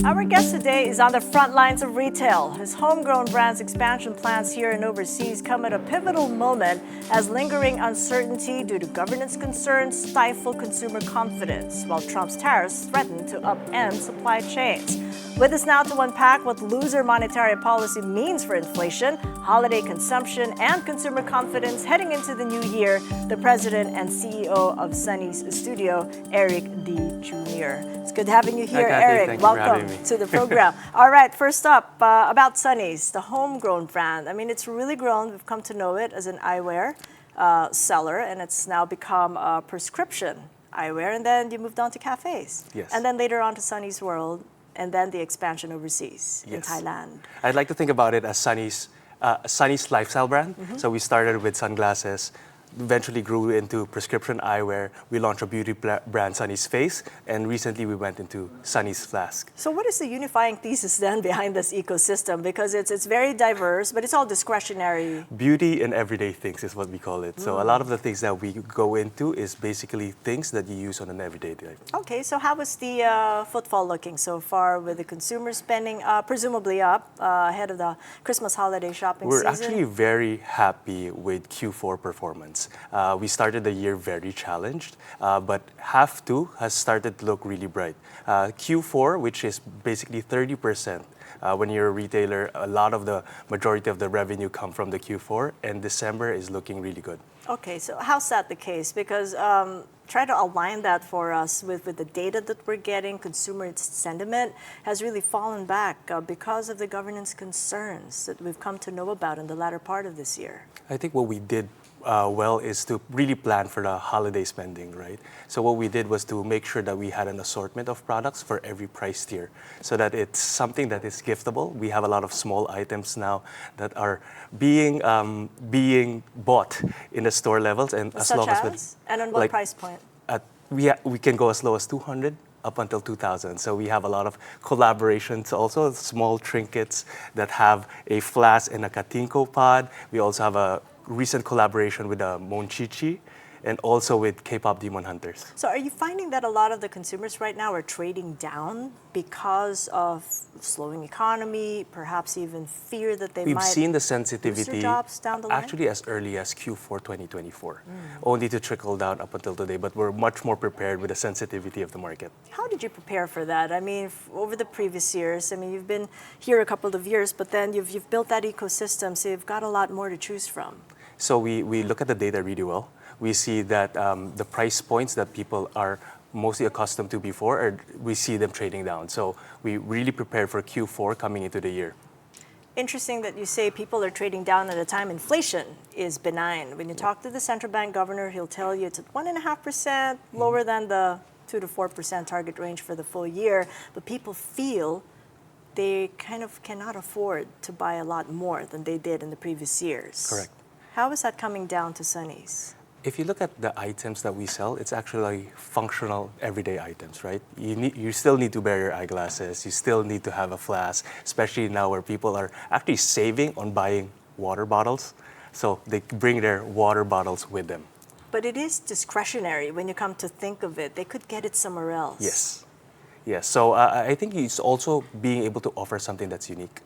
Our guest today is on the front lines of retail. His homegrown brand's expansion plans here and overseas come at a pivotal moment as lingering uncertainty due to governance concerns stifle consumer confidence, while Trump's tariffs threaten to upend supply chains. With us now to unpack what looser monetary policy means for inflation, holiday consumption, and consumer confidence heading into the new year, the president and CEO of Sunnies Studio, Eric Dee Jr. It's good having you here, Hi, Kathy. Eric. Thank you for Welcome having me. to the program. All right, first up, about Sunnies, the homegrown brand. I mean, it's really grown. We've come to know it as an eyewear seller, and it's now become a prescription eyewear. And then you moved on to cafes. Yes. And then later on to Sunnies World, and then the expansion overseas in Yes. Thailand. I'd like to think about it as Sunnies lifestyle brand. So we started with sunglasses, eventually grew into prescription eyewear. We launched a beauty brand, Sunnies Face, and recently we went into Sunnies Flask. So what is the unifying thesis then behind this ecosystem? Because it's very diverse, but it's all discretionary. Beauty and everyday things is what we call it. So a lot of the things that we go into is basically things that you use on an everyday day. Okay, so how was the footfall looking so far with the consumer spending presumably up ahead of the Christmas holiday shopping We're season? actually very happy with Q4 performance. We started the year very challenged, but half two has started to look really bright. Q4, which is basically 30%. When you're a retailer, a lot of the majority of the revenue come from the Q4, and December is looking really good. Okay, so how's that the case? Because try to align that for us with the data that we're getting. Consumer sentiment has really fallen back because of the governance concerns that we've come to know about in the latter part of this year. I think what we did well is to really plan for the holiday spending, right? So what we did was to make sure that we had an assortment of products for every price tier so that it's something that is giftable. We have a lot of small items now that are being bought in the store levels, and as Such long as? as And on what price point? we can go as low as 200 up until 2,000. So we have a lot of collaborations, also small trinkets that have a flask and a katinko pod. We also have a recent collaboration with Monchichi and also with K-pop Demon Hunters. So are you finding that a lot of the consumers right now are trading down because of slowing economy, perhaps even fear that they We've might seen the lose their sensitivity jobs down the line? actually as early as Q4 2024, only to trickle down up until today, but we're much more prepared with the sensitivity of the market. How did you prepare for that? I mean, over the previous years, I mean, you've been here a couple of years, but then you've built that ecosystem, so you've got a lot more to choose from. So we look at the data really well. We see that the price points that people are mostly accustomed to before, we see them trading down. So we really prepared for Q4 coming into the year. Interesting that you say people are trading down at a time inflation is benign. When you talk to the central bank governor, he'll tell you it's at 1.5%, lower than the 2 to 4% target range for the full year. But people feel they kind of cannot afford to buy a lot more than they did in the previous years. Correct. How is that coming down to Sunnies? If you look at the items that we sell, it's actually functional everyday items, right? You still need to wear your eyeglasses. You still need to have a flask, especially now where people are actually saving on buying water bottles. So they bring their water bottles with them. But it is discretionary when you come to think of it. They could get it somewhere else. Yes. Yes. So I think it's also being able to offer something that's unique.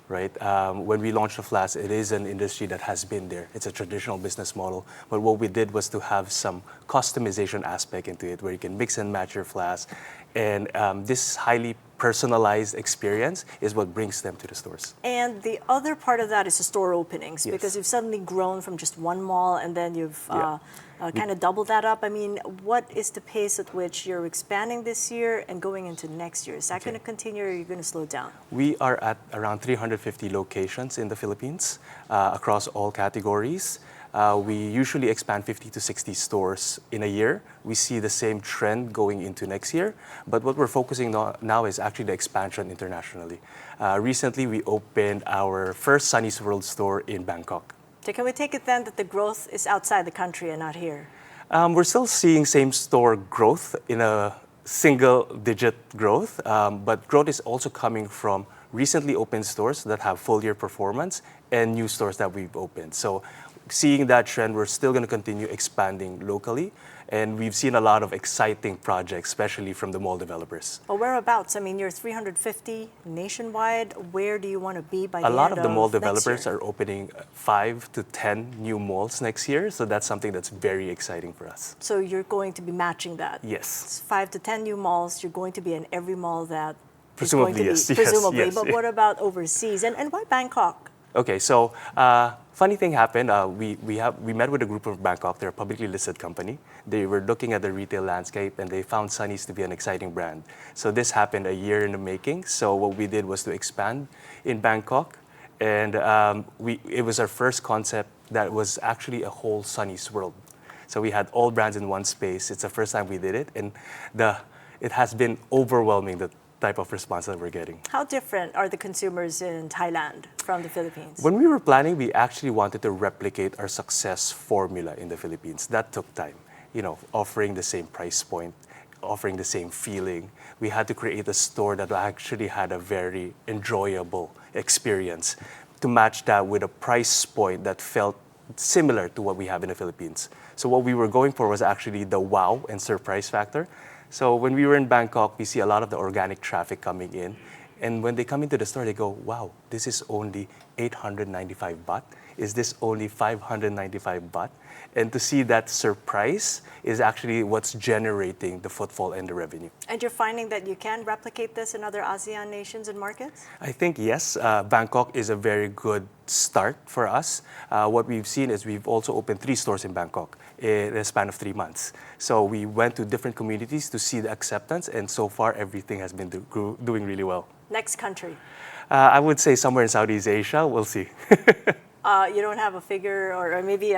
Right? When we launched the flask, it is an industry that has been there. It's a traditional business model. But what we did was to have some customization aspect into it where you can mix and match your flask. And this highly personalized experience is what brings them to the stores. And the other part of that is the store openings, Yes. because you've suddenly grown from just one mall and then you've kind of doubled that up. I mean, what is the pace at which you're expanding this year and going into next year? Is that going to continue or are you going to slow down? We are at around 350 locations in the Philippines across all categories. We usually expand 50 to 60 stores in a year. We see the same trend going into next year. But what we're focusing on now is actually the expansion internationally. Recently, we opened our first Sunnies World store in Bangkok. So can we take it then that the growth is outside the country and not here? We're still seeing same-store growth in a single-digit growth, but growth is also coming from recently opened stores that have full-year performance and new stores that we've opened. So seeing that trend, we're still going to continue expanding locally And we've seen a lot of exciting projects, especially from the mall developers. Well, whereabouts? I mean, you're 350 nationwide. Where do you want to be by the A end lot of the mall next developers year? are opening 5 to 10 new malls next year, so that's something that's very exciting for us. So you're going to be matching that? Yes. It's 5 to 10 new malls. You're going to be in every mall that Presumably, is going to yes. be, Yes, presumably. yes, But yeah. what about overseas? And why Bangkok? Okay, so funny thing happened. We met with a group of Bangkok. They're a publicly listed company. They were looking at the retail landscape and they found Sunnies to be an exciting brand. So this happened a year in the making. So what we did was to expand in Bangkok, and it was our first concept that was actually a whole Sunnies World. So we had all brands in one space. It's the first time we did it, and it has been overwhelming, the type of response that we're getting. How different are the consumers in Thailand from the Philippines? When we were planning, we actually wanted to replicate our success formula in the Philippines. That took time, offering the same price point, offering the same feeling. We had to create a store that actually had a very enjoyable experience to match that with a price point that felt similar to what we have in the Philippines. So what we were going for was actually the wow and surprise factor. So when we were in Bangkok, we see a lot of the organic traffic coming in. And when they come into the store, they go, wow, this is only 895 baht. Is this only 595 baht? And to see that surprise is actually what's generating the footfall and the revenue. And you're finding that you can replicate this in other ASEAN nations and markets? I think yes, Bangkok is a very good start for us. What we've seen is we've also opened 3 stores in Bangkok in a span of 3 months. So we went to different communities to see the acceptance, and so far everything has been doing really well. Next country? I would say somewhere in Southeast Asia, we'll see. You don't have a figure, or maybe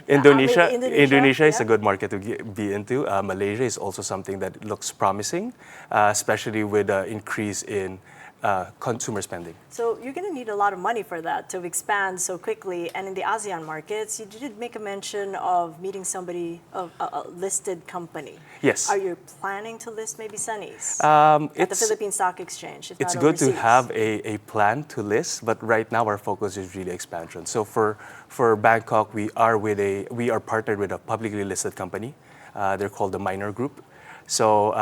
Indonesia is yeah. a good market to be into. Malaysia is also something that looks promising, especially with the increase in consumer spending. So you're going to need a lot of money for that to expand so quickly. And in the ASEAN markets, you did make a mention of meeting somebody, of a listed company. Yes. Are you planning to list maybe Sunnies at the Philippine Stock Exchange? It's good to have a plan to list, but right now our focus is really expansion. So for Bangkok, we are partnered with a publicly listed company. They're called the Minor Group. So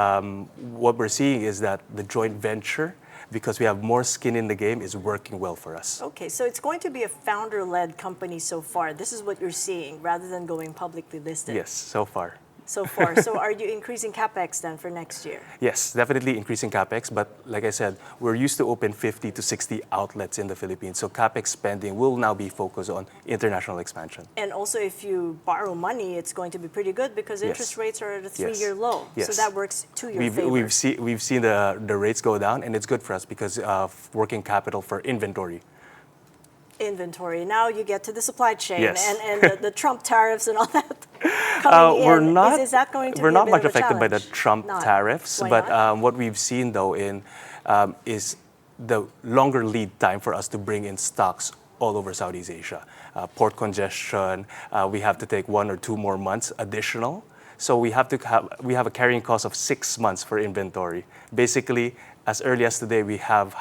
what we're seeing is that the joint venture, because we have more skin in the game, is working well for us. Okay, so it's going to be a founder-led company so far. This is what you're seeing, rather than going publicly listed. Yes, so far. So far. So are you increasing CapEx then for next year? Yes, definitely increasing CapEx. But like I said, we're used to open 50 to 60 outlets in the Philippines. So CapEx spending will now be focused on international expansion. And also, if you borrow money, it's going to be pretty good because interest rates are at a 3-year low. Yes. So that works to your favor. We've seen the rates go down, and it's good for us because of working capital for inventory. Inventory. Now you get to the supply chain, Yes. and the Trump tariffs and all that coming in. Is that going to we're be not a bit much of a affected by the challenge? Trump Not. tariffs, Why but not? what we've seen though is the longer lead time for us to bring in stocks all over Southeast Asia. Port congestion, we have to take 1 or 2 more months additional. So we have a carrying cost of 6 months for inventory. Basically, as early as today, we have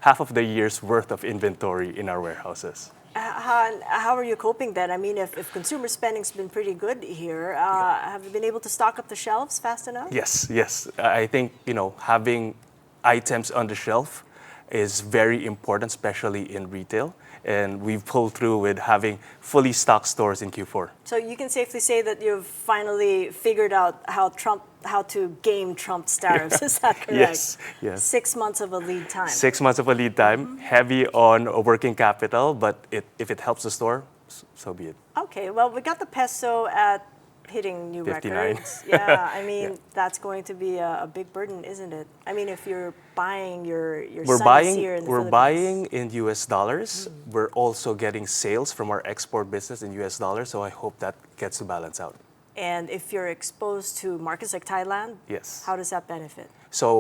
half of the year's worth of inventory in our warehouses. How are you coping then? I mean, if consumer spending's been pretty good here, have you been able to stock up the shelves fast enough? Yes. I think having items on the shelf is very important, especially in retail. And we've pulled through with having fully stocked stores in Q4. So you can safely say that you've finally figured out how to game Trump's tariffs. Is that correct? Yes. 6 months of a lead time. 6 months of a lead time, heavy on working capital, but if it helps the store, so be it. Okay, well, we got the peso at hitting new 59. records. Yeah, I mean, Yeah. that's going to be a big burden, isn't it? I mean, if you're buying your We're Sunnies here in the we're Philippines. buying in US dollars. We're also getting sales from our export business in US dollars, so I hope that gets to balance out. And if you're exposed to markets like Thailand, Yes. how does that benefit? So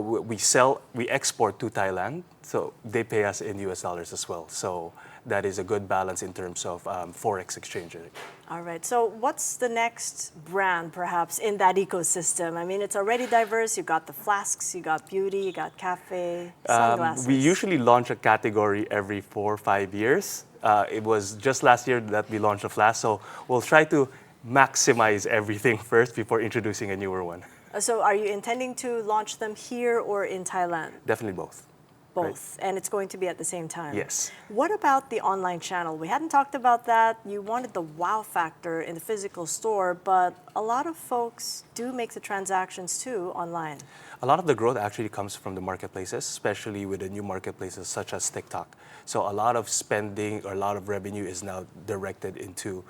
we export to Thailand, so they pay us in US dollars as well. So that is a good balance in terms of Forex exchange rate. All right, so what's the next brand perhaps in that ecosystem? I mean, it's already diverse. You got the flasks, you got beauty, you got cafe, sunglasses. We usually launch a category every 4 or 5 years. It was just last year that we launched a flask, so we'll try to maximize everything first before introducing a newer one. So are you intending to launch them here or in Thailand? Definitely both. Both, and it's going to be at the same time. Yes. What about the online channel? We hadn't talked about that. You wanted the wow factor in the physical store, but a lot of folks do make the transactions too online. A lot of the growth actually comes from the marketplaces, especially with the new marketplaces such as TikTok. So a lot of spending or a lot of revenue is now directed into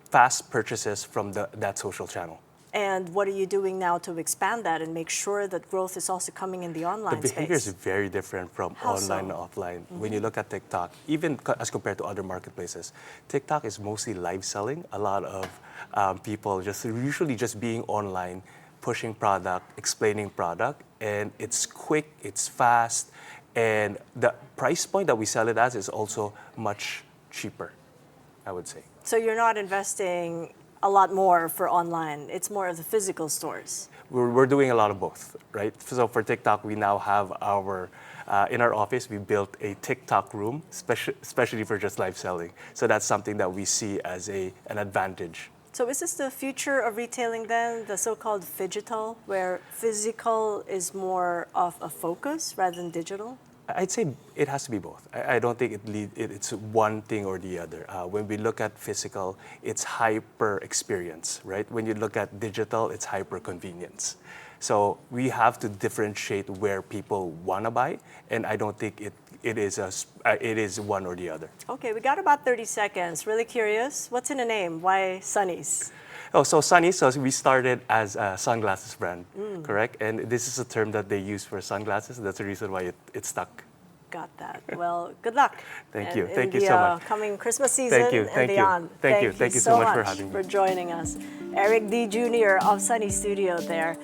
fast purchases from that social channel. And what are you doing now to expand that and make sure that growth is also coming in the online The behavior space? is very different from How online so? and offline. When you look at TikTok, even as compared to other marketplaces, TikTok is mostly live selling. A lot of people usually just being online, pushing product, explaining product, and it's quick, it's fast, and the price point that we sell it as is also much cheaper, I would say. So you're not investing a lot more for online. It's more of the physical stores. We're doing a lot of both, right? So for TikTok, we now have in our office, we built a TikTok room, especially for just live selling. So that's something that we see as an advantage. So is this the future of retailing then, the so-called Phygital, where physical is more of a focus rather than digital? I'd say it has to be both. I don't think it's one thing or the other. When we look at physical, it's hyper experience, right? When you look at digital, it's hyper convenience. So we have to differentiate where people want to buy, and I don't think it is one or the other. Okay, we got about 30 seconds. Really curious. What's in the name? Why Sunnies? Oh, so Sunnies, so we started as a sunglasses brand, correct? And this is a term that they use for sunglasses. That's the reason why it stuck. Got that. Well, good luck. Thank you. In Thank you the, so much. Coming Christmas season Thank you. and Thank you. beyond. Thank you. Thank you so much for having me. for joining us. Eric Dee Jr. of Sunnies Studio there.